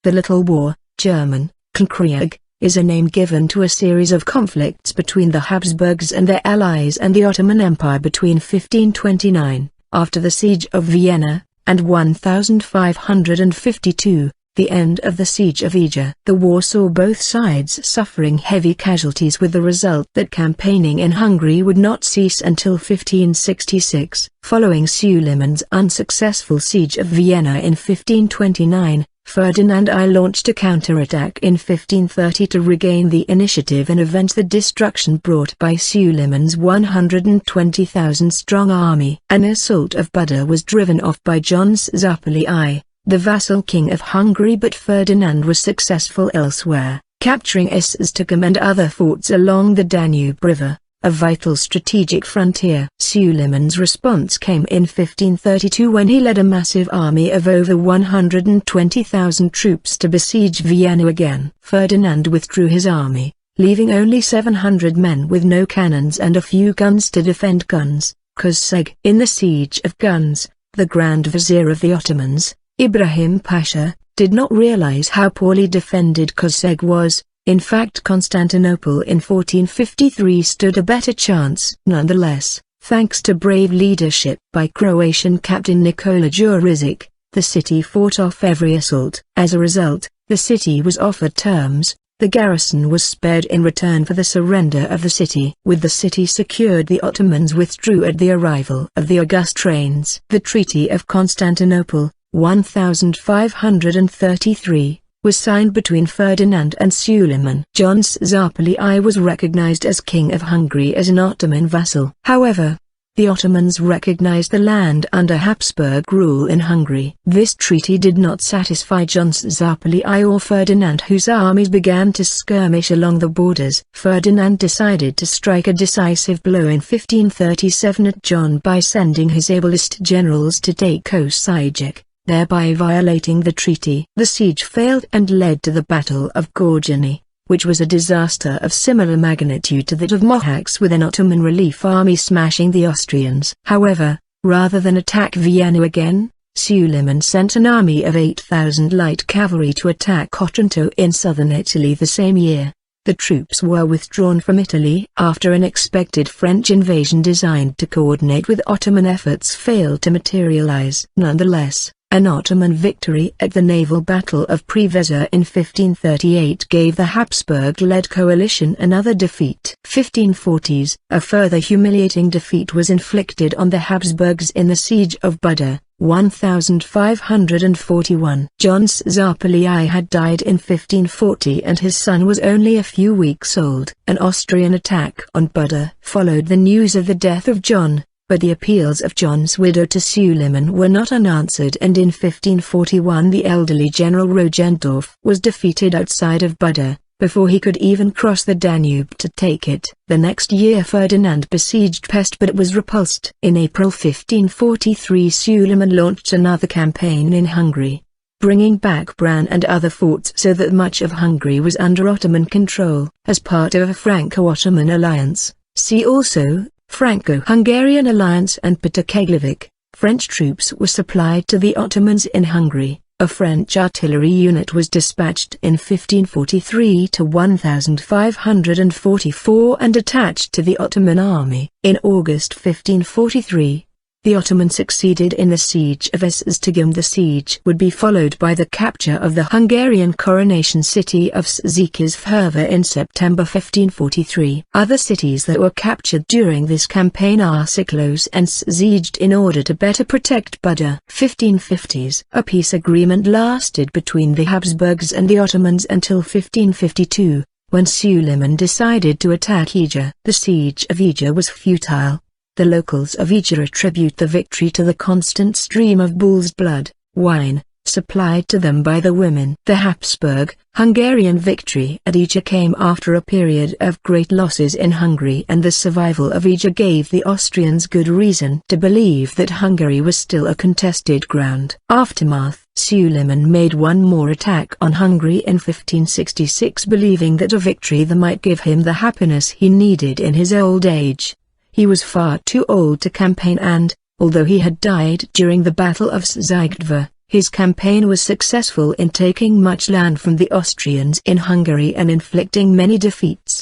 The Little War, German, Kleinkrieg, is a name given to a series of conflicts between the Habsburgs and their allies and the Ottoman Empire between 1529, after the Siege of Vienna, and 1552, the end of the Siege of Eger. The war saw both sides suffering heavy casualties, with the result that campaigning in Hungary would not cease until 1566. Following Suleiman's unsuccessful Siege of Vienna in 1529, Ferdinand I launched a counterattack in 1530 to regain the initiative and avenge the destruction brought by Suleiman's 120,000-strong army. An assault of Buda was driven off by John Szapolyai, the vassal king of Hungary, but Ferdinand was successful elsewhere, capturing Esztergom and other forts along the Danube River, a vital strategic frontier. Suleiman's response came in 1532 when he led a massive army of over 120,000 troops to besiege Vienna again. Ferdinand withdrew his army, leaving only 700 men with no cannons and a few guns to defend Güns, Koszeg. In the Siege of Güns, the Grand Vizier of the Ottomans, Ibrahim Pasha, did not realize how poorly defended Koszeg was. In fact, Constantinople in 1453 stood a better chance. Nonetheless, thanks to brave leadership by Croatian Captain Nikola Jurišić, the city fought off every assault. As a result, the city was offered terms. The garrison was spared in return for the surrender of the city. With the city secured, the Ottomans withdrew at the arrival of the August trains. The Treaty of Constantinople, 1533, was signed between Ferdinand and Suleiman. John Szapolyai was recognized as King of Hungary as an Ottoman vassal. However, the Ottomans recognized the land under Habsburg rule in Hungary. This treaty did not satisfy John Szapolyai or Ferdinand, whose armies began to skirmish along the borders. Ferdinand decided to strike a decisive blow in 1537 at John by sending his ablest generals to take Koszeg, thereby violating the treaty. The siege failed and led to the Battle of Gorgany, which was a disaster of similar magnitude to that of Mohacs, with an Ottoman relief army smashing the Austrians. However, rather than attack Vienna again, Suleiman sent an army of 8,000 light cavalry to attack Otranto in southern Italy the same year. The troops were withdrawn from Italy after an expected French invasion designed to coordinate with Ottoman efforts failed to materialize. Nonetheless, an Ottoman victory at the naval battle of Preveza in 1538 gave the Habsburg-led coalition another defeat. 1540s, a further humiliating defeat was inflicted on the Habsburgs in the Siege of Buda, 1541. John Szapolyai had died in 1540 and his son was only a few weeks old. An Austrian attack on Buda followed the news of the death of John, but the appeals of John's widow to Suleiman were not unanswered, and in 1541 the elderly General Roggendorf was defeated outside of Buda, before he could even cross the Danube to take it. The next year Ferdinand besieged Pest, but it was repulsed. In April 1543 Suleiman launched another campaign in Hungary, bringing back Bran and other forts so that much of Hungary was under Ottoman control. As part of a Franco-Ottoman alliance, see also Franco-Hungarian alliance and Peter-Keglevic, French troops were supplied to the Ottomans in Hungary. A French artillery unit was dispatched in 1543 to 1544 and attached to the Ottoman army. In August 1543, the Ottomans succeeded in the siege of Esztergom. The siege would be followed by the capture of the Hungarian coronation city of Székesfehérvár in September 1543. Other cities that were captured during this campaign are Siklos and Szeged in order to better protect Buda. 1550s. A peace agreement lasted between the Habsburgs and the Ottomans until 1552, when Suleiman decided to attack Eger. The siege of Eger was futile. The locals of Eger attribute the victory to the constant stream of bull's blood, wine, supplied to them by the women. The Habsburg-Hungarian victory at Eger came after a period of great losses in Hungary, and the survival of Eger gave the Austrians good reason to believe that Hungary was still a contested ground. Aftermath. Suleiman made one more attack on Hungary in 1566, believing that a victory there might give him the happiness he needed in his old age. He was far too old to campaign and, although he had died during the Battle of Szeged, His campaign was successful in taking much land from the Austrians in Hungary and inflicting many defeats.